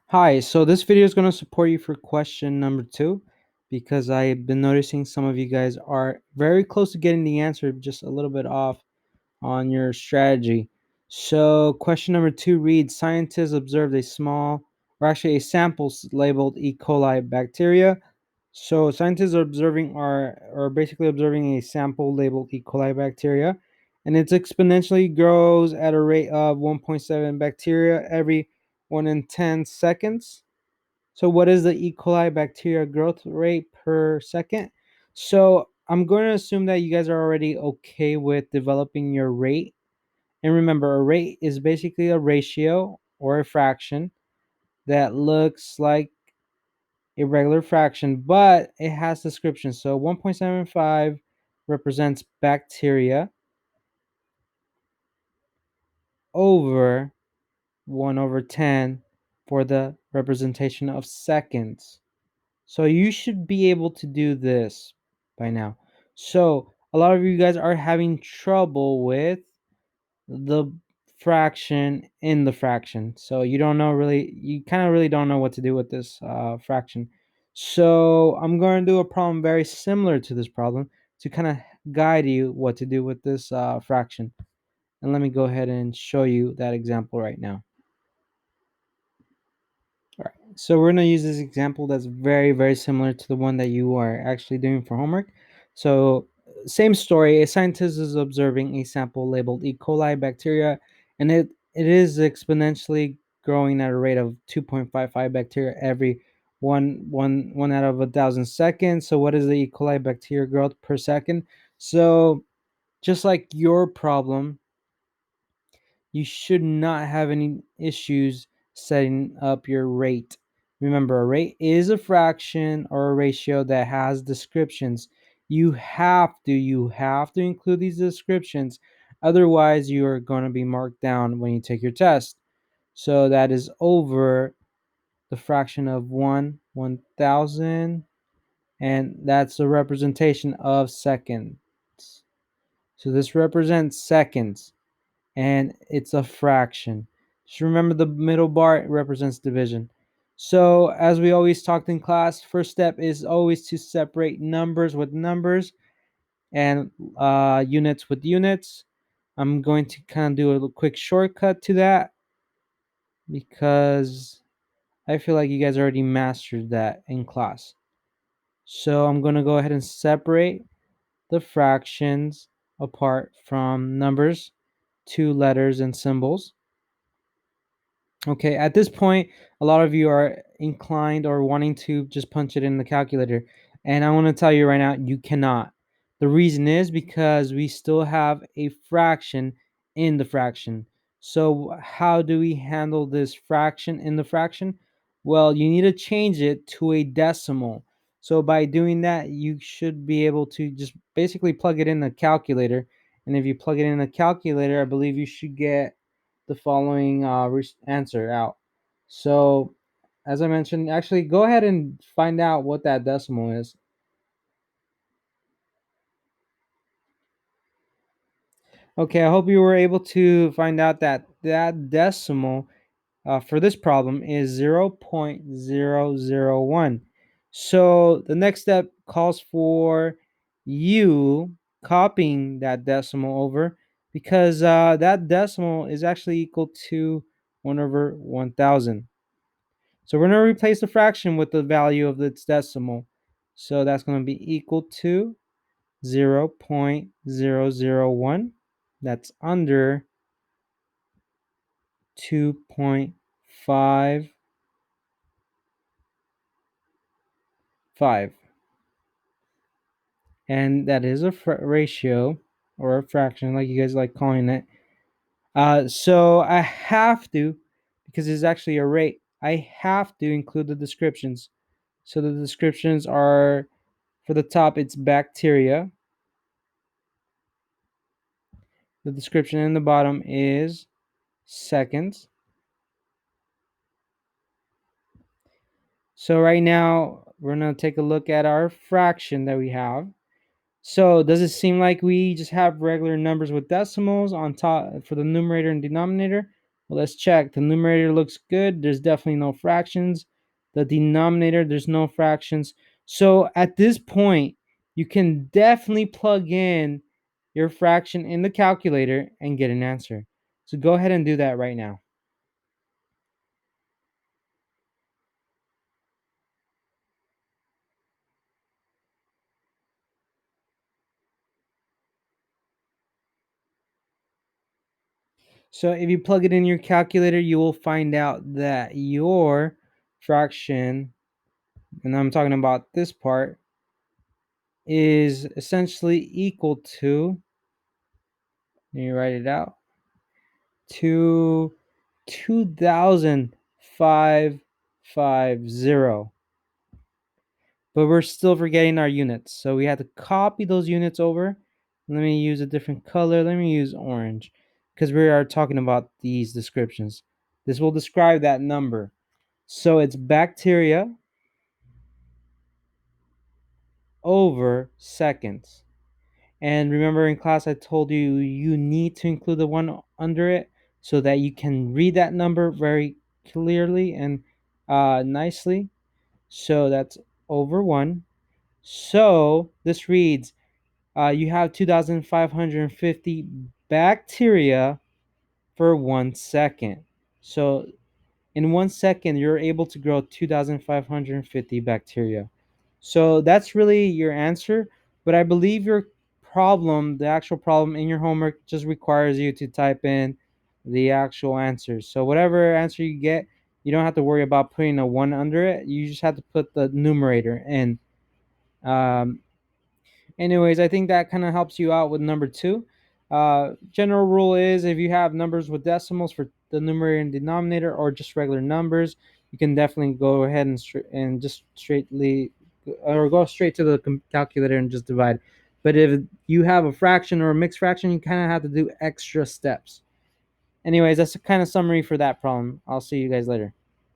Hi, so this video is going to support you for question number 2 because I've been noticing some of you guys are very close to getting the answer, just a little bit off on your strategy. So, question number 2 reads: Scientists observed a small, or actually a sample labeled E. coli bacteria. So, scientists are basically observing a sample labeled E. coli bacteria, and it exponentially grows at a rate of 1.7 bacteria every 1 in 10 seconds. So, what is the E. coli bacteria growth rate per second? So, I'm going to assume that you guys are already okay with developing your rate. And remember, a rate is basically a ratio or a fraction that looks like a regular fraction, but it has description. So, 1.75 represents bacteria over 1 over 10 for the representation of seconds. So you should be able to do this by now. So a lot of you guys are having trouble with the fraction in the fraction. So you don't know really, you kind of really don't know what to do with this fraction. So I'm going to do a problem very similar to this problem to kind of guide you what to do with this fraction. And let me go ahead and show you that example right now. All right, so we're going to use this example that's very, very similar to the one that you are actually doing for homework. So, same story. A scientist is observing a sample labeled E. coli bacteria, and it is exponentially growing at a rate of 2.55 bacteria every one out of 1,000 seconds. So, what is the E. coli bacteria growth per second? So, just like your problem, you should not have any issues setting up your rate. Remember, a rate is a fraction or a ratio that has descriptions. You have to include these descriptions. Otherwise, you are going to be marked down when you take your test. So that is over the fraction of 1/1000, and that's a representation of seconds. So this represents seconds, and it's a fraction. Just remember the middle bar represents division. So, as we always talked in class, first step is always to separate numbers with numbers and units with units. I'm going to kind of do a quick shortcut to that because I feel like you guys already mastered that in class. So, I'm going to go ahead and separate the fractions apart from numbers to letters and symbols. Okay, at this point, a lot of you are inclined or wanting to just punch it in the calculator. And I want to tell you right now, you cannot. The reason is because we still have a fraction in the fraction. So, how do we handle this fraction in the fraction? Well, you need to change it to a decimal. So, by doing that, you should be able to just basically plug it in the calculator. And if you plug it in the calculator, I believe you should get the following answer out. So, as I mentioned, actually go ahead and find out what that decimal is. Okay, I hope you were able to find out that that decimal for this problem is 0.001. So the next step calls for you copying that decimal over because that decimal is actually equal to 1 over 1000. So we're going to replace the fraction with the value of its decimal. So that's going to be equal to 0.001. That's under 2.55. And that is a ratio or a fraction, like you guys like calling it. So I have to, because it's actually a rate, I have to include the descriptions. So the descriptions are, for the top, it's bacteria. The description in the bottom is seconds. So right now, we're going to take a look at our fraction that we have. So does it seem like we just have regular numbers with decimals on top for the numerator and denominator? Well, let's check. The numerator looks good. There's definitely no fractions. The denominator, there's no fractions. So at this point, you can definitely plug in your fraction in the calculator and get an answer. So go ahead and do that right now. So if you plug it in your calculator, you will find out that your fraction, and I'm talking about this part, is essentially equal to, let me write it out, to 2,550. But we're still forgetting our units. So we had to copy those units over. Let me use a different color. Let me use orange because we are talking about these descriptions. This will describe that number. So it's bacteria over seconds. And remember in class I told you you need to include the one under it so that you can read that number very clearly and nicely. So that's over 1. So this reads you have 2,550 bacteria for 1 second. So in 1 second, you're able to grow 2,550 bacteria. So that's really your answer. But I believe your problem, the actual problem in your homework, just requires you to type in the actual answers. So whatever answer you get, you don't have to worry about putting a 1 under it. You just have to put the numerator in. Um, Anyways, I think that kind of helps you out with number 2. General rule is if you have numbers with decimals for the numerator and denominator, or just regular numbers, you can definitely go ahead and just straightly, or go straight to the calculator and just divide. But if you have a fraction or a mixed fraction, you kind of have to do extra steps. Anyways, that's a kind of summary for that problem. I'll see you guys later.